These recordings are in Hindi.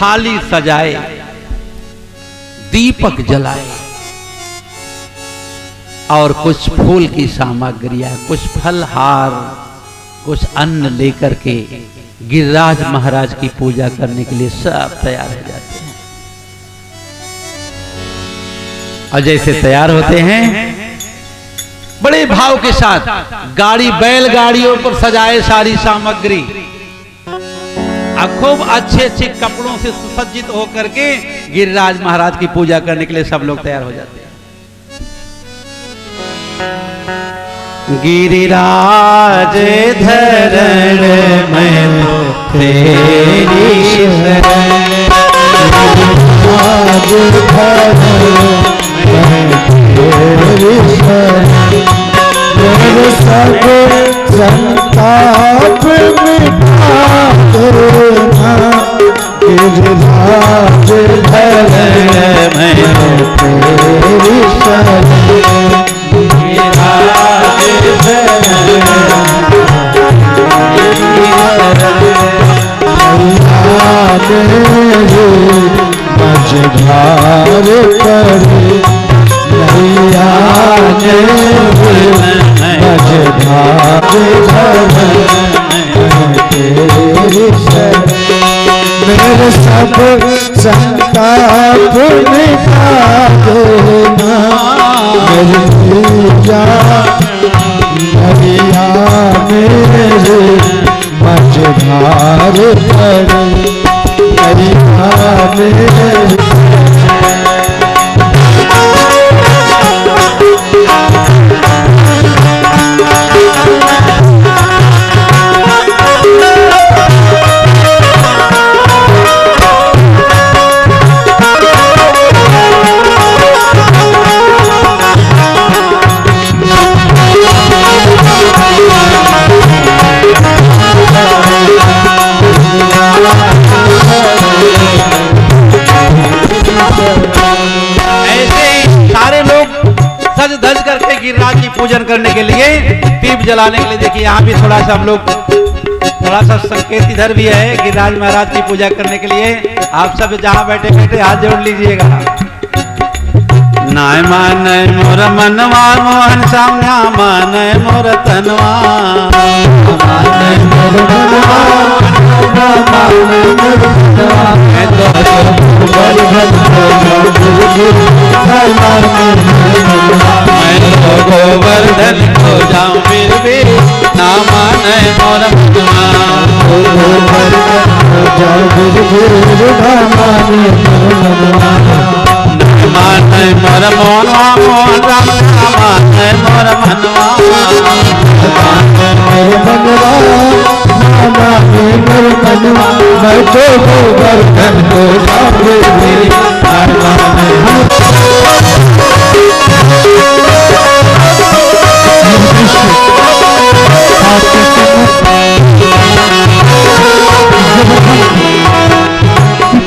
थाली सजाए, दीपक जलाए और कुछ फूल की सामग्रियां, कुछ फलहार, कुछ अन्न लेकर के गिरिराज महाराज की पूजा करने के लिए सब तैयार हो जाते हैं। और जैसे तैयार होते हैं, बड़े भाव के साथ गाड़ी, बैलगाड़ियों पर सजाए सारी सामग्री, खूब अच्छे अच्छे कपड़ों से सुसज्जित होकर के गिरिराज महाराज की पूजा करने के लिए सब लोग तैयार हो जाते हैं। गिरिराज धरण में तेरी शरण, सब संताप मिटा देना, गिरिराज धरण में तेरी शरण, गिरिराज मझधार पर नैया मझधार तेरी शरण, मेरे सब संताप मिटा देना, मेरी पूजा नैया मेरे मझधार पर नैया मेरे। गिरिराज की पूजन करने के लिए, दीप जलाने के लिए। देखिए यहाँ भी थोड़ा सा हम लोग, थोड़ा सा संकेत इधर भी है गिरिराज महाराज की पूजा करने के लिए। आप सब जहाँ बैठे बैठे हाथ जोड़ लीजिएगा। नाय मान मोर मनवा मोहन सामने मान मोर तनवा, गोवर्धन को जाऊं फिर भी ना माने मोर मनवा, माने मोर मनवा मोहन राम माने मोर मनवा, मोर मनवा मैं तो गोवर्धन को जाऊं फिर भी ना माने।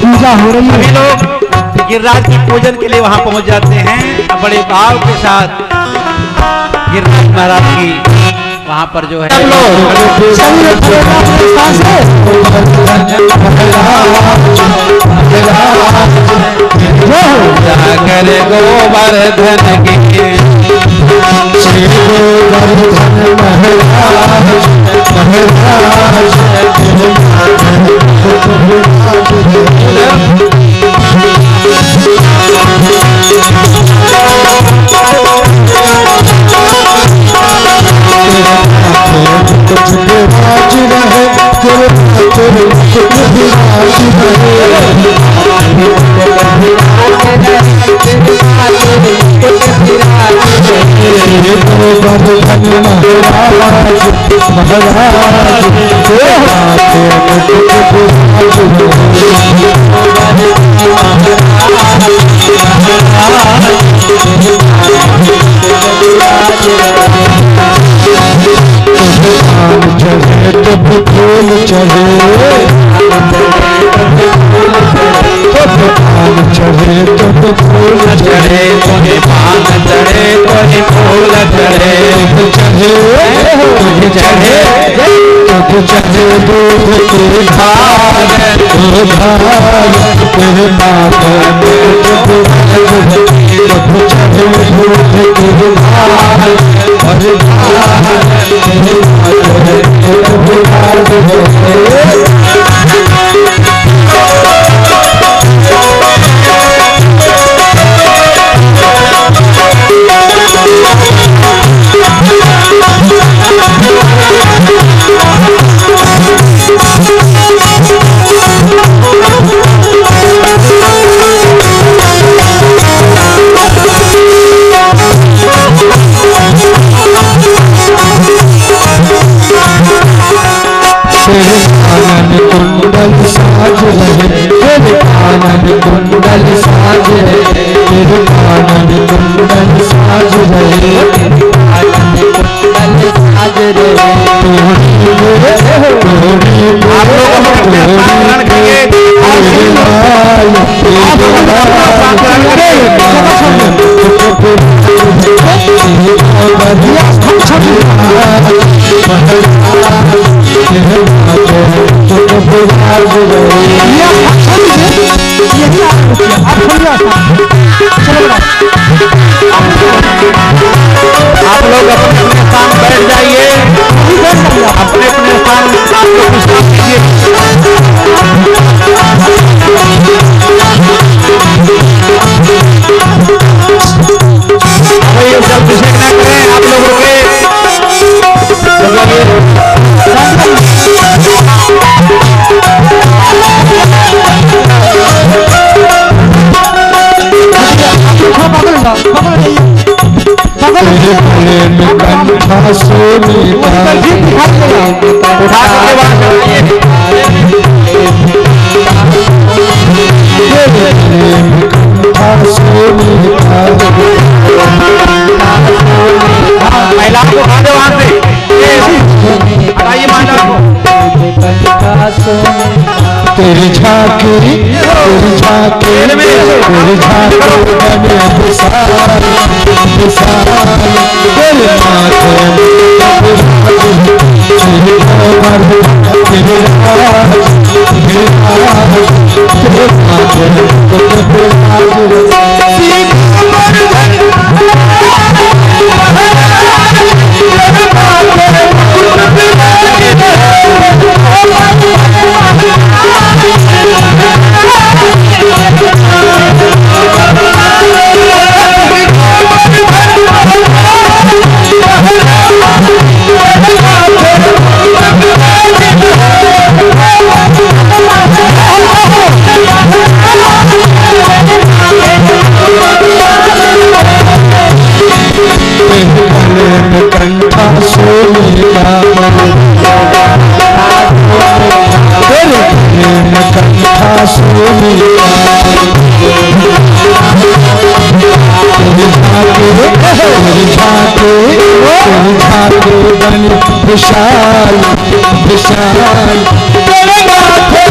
पूजा हो रही है, सभी लोग गिरिराज की पूजन के लिए वहां पहुंच जाते हैं। बड़े भाव के साथ गिरिराज महाराज की वहां पर जो है जाकर गोवर्धन की श्री गोवर्धन महाराज चढ़े तो फूल चढ़े, कोई पान चढ़े, कोई फूल चढ़े, चढ़े चढ़े चढ़े दूध के भाग, दूध भाई तेरे माथे में प्रभु चढ़े दूध के भाई अरे भाई तेरे माथे में प्रभु आनंद कुंडल साज रहे तेरे आनंद कुंडल साज रहे तेरे आनंद कुंडल साज रहे आनंद कुंडल साज रहे आप लोग अपने स्थान बैठ जाइए, अपने अपने स्थान आप लोग विश्राम कीजिए। ये सब विषय न करें, आप लोग रुके। तेरे गले में कंठा सोने का तेरे गले में कंठा सोने का महिलाओं को उठा दो वहां से, हटाइए महिला को। तेरी झांकी तेरी झांकी तेरी झांकी बने विशाल विशाल तेरे माथे तेरे कमर तेरे हाथ तेरे हाथ तेरे माथे तेरे कंठा सोने का तेरे गले में कंठा सोने का तेरी झांकी बनी विशाल विशाल तेरे माथे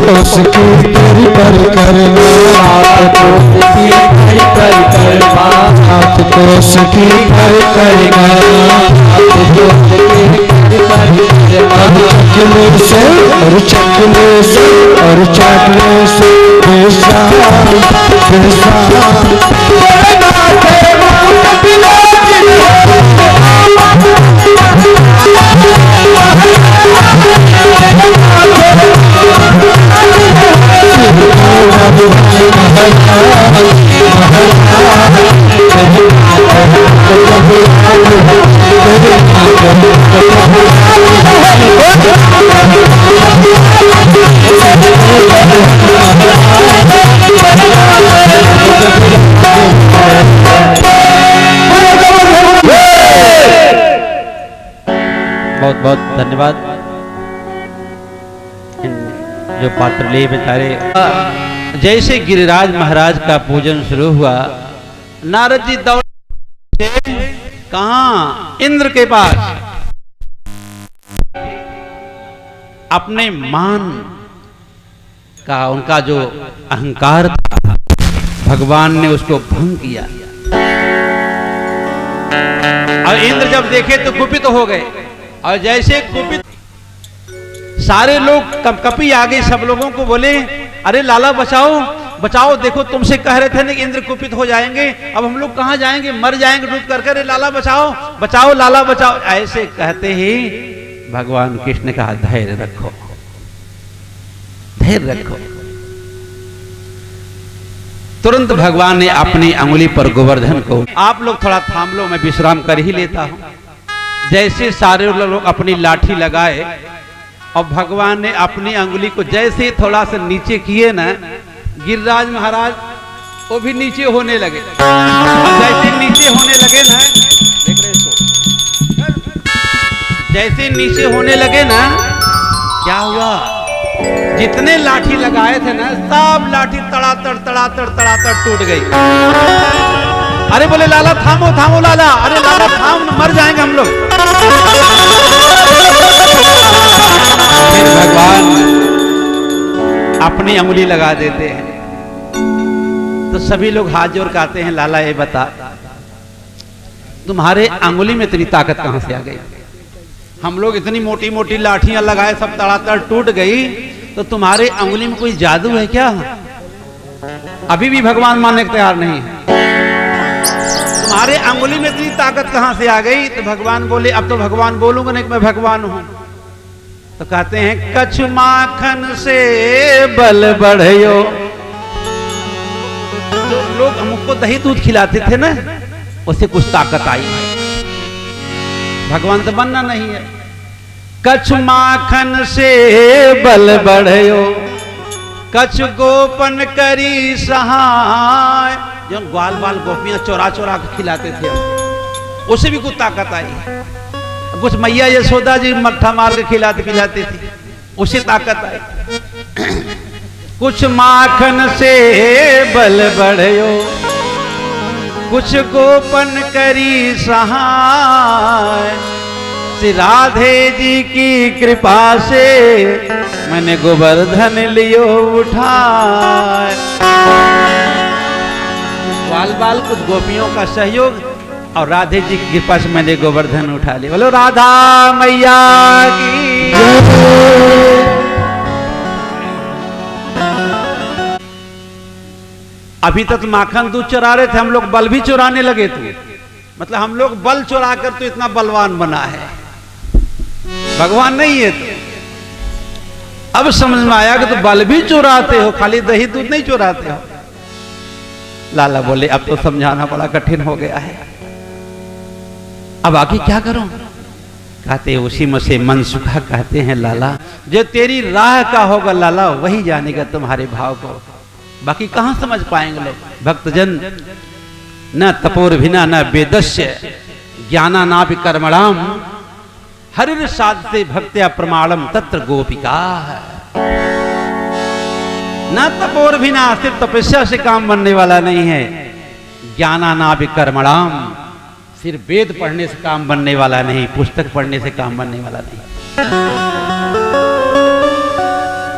उसकी तेरी पर करना हाथ तो उसकी पर करना और चकले से और चकले से विशाल विशाल बहुत धन्यवाद। जो पात्र लिए बेचारे। जैसे गिरिराज महाराज का पूजन शुरू हुआ, नारद जी दौड़ कहाँ? इंद्र के पास। अपने मान का उनका जो अहंकार था, भगवान ने उसको भंग किया। और इंद्र जब देखे तो कुपित हो गए। और जैसे कुपित, सारे लोग कपी आ गए, सब लोगों को बोले अरे लाला बचाओ बचाओ, देखो तुमसे कह रहे थे ना कि इंद्र कुपित हो जाएंगे, अब हम लोग कहां जाएंगे, मर जाएंगे डूब करके, अरे लाला बचाओ बचाओ लाला बचाओ। ऐसे कहते ही भगवान कृष्ण ने कहा धैर्य रखो, धैर्य रखो। तुरंत भगवान ने अपनी अंगुली पर गोवर्धन को, आप लोग थोड़ा थाम लो, मैं विश्राम कर ही लेता हूं। जैसे सारे लोग अपनी लाठी लगाए और भगवान ने अपनी अंगुली को जैसे थोड़ा सा नीचे किए ना, गिरिराज महाराज वो भी नीचे होने लगे। जैसे नीचे होने लगे ना, देख रहे हो, जैसे नीचे होने लगे ना, क्या हुआ? जितने लाठी लगाए थे ना, सब लाठी तड़ातड़ टूट गई। अरे बोले लाला थामो थामो लाला, अरे लाला थाम, मर जाएंगे हम लोग। फिर भगवान अपनी अंगुली लगा देते हैं। तो सभी लोग हाथ जोड़ कहते हैं लाला ये बता, तुम्हारे अंगुली में इतनी ताकत कहां से आ गई? हम लोग इतनी मोटी मोटी लाठियां लगाए, सब तड़ातड़ टूट गई, तो तुम्हारे अंगुली में कोई जादू है क्या? अभी भी भगवान मानने को तैयार नहीं है। तुम्हारे अंगुली में इतनी ताकत कहां से आ गई? तो भगवान बोले अब तो भगवान बोलूंगा नहीं कि मैं भगवान हूं। तो कहते हैं कछु माखन से बल बढ़यो। जो लोग हमको दही दूध खिलाते थे ना, उससे कुछ ताकत आई। भगवान तो बनना नहीं है। कछु माखन से बल बढ़यो, कछु गोपन करी सहाय। जो ग्वाल बाल गोपियां चोरा चोरा के खिलाते थे, उसे भी कुछ ताकत आई। कुछ मैया यशोदा जी मट्ठा मार के खिलाते खिलाती थी, उसे ताकत आई। कुछ माखन से बल बढ़यो, कुछ गोपन करी सहाय। श्री राधे जी की कृपा से मैंने गोवर्धन लियो उठाए। बाल बाल कुछ गोपियों का सहयोग और राधे जी की कृपा से मैंने गोवर्धन उठा लिया। बोलो राधा मैया की। अभी तक माखन दूध चुरा रहे थे, हम लोग बल भी चुराने लगे थे। मतलब हम लोग बल चुरा कर तो इतना बलवान बना है, भगवान नहीं है। तो अब समझ में आया कि तो बल भी चुराते हो, खाली दही दूध नहीं चुराते हो। लाला बोले अब तो समझाना बड़ा कठिन हो गया है, अब आगे क्या करूं? कहते उसी में से मन सुखा। कहते हैं लाला जो तेरी राह का होगा लाला वही जानेगा तुम्हारे भाव को, बाकी कहां समझ पाएंगे लोग। भक्तजन न तपोर्भिना न वेदस्य ज्ञाना ना भी कर्मणाम, हरिर साधते भक्त्या प्रमाणम तत्र गोपिका। न तपोर्भिना, सिर्फ तपस्या से काम बनने वाला नहीं है। ज्ञाना ना भी कर्मणाम, सिर्फ वेद पढ़ने से काम बनने वाला नहीं, पुस्तक पढ़ने से काम बनने वाला नहीं।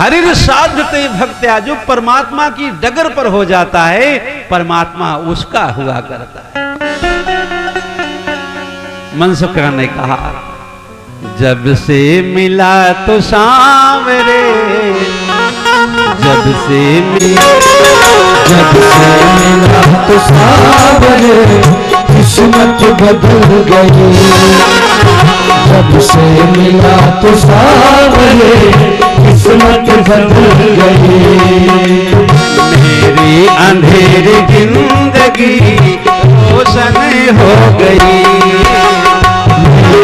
हरिर साधते भक्त्या, जो परमात्मा की डगर पर हो जाता है, परमात्मा उसका हुआ करता है। मनसुखा ने कहा जब से मिला तो सांवरे, जब से मिला तो सांवरे, किस्मत बदल गई। जब से मिला तो सांवरे, किस्मत बदल गई। मेरी अंधेरी जिंदगी रोशन हो गई।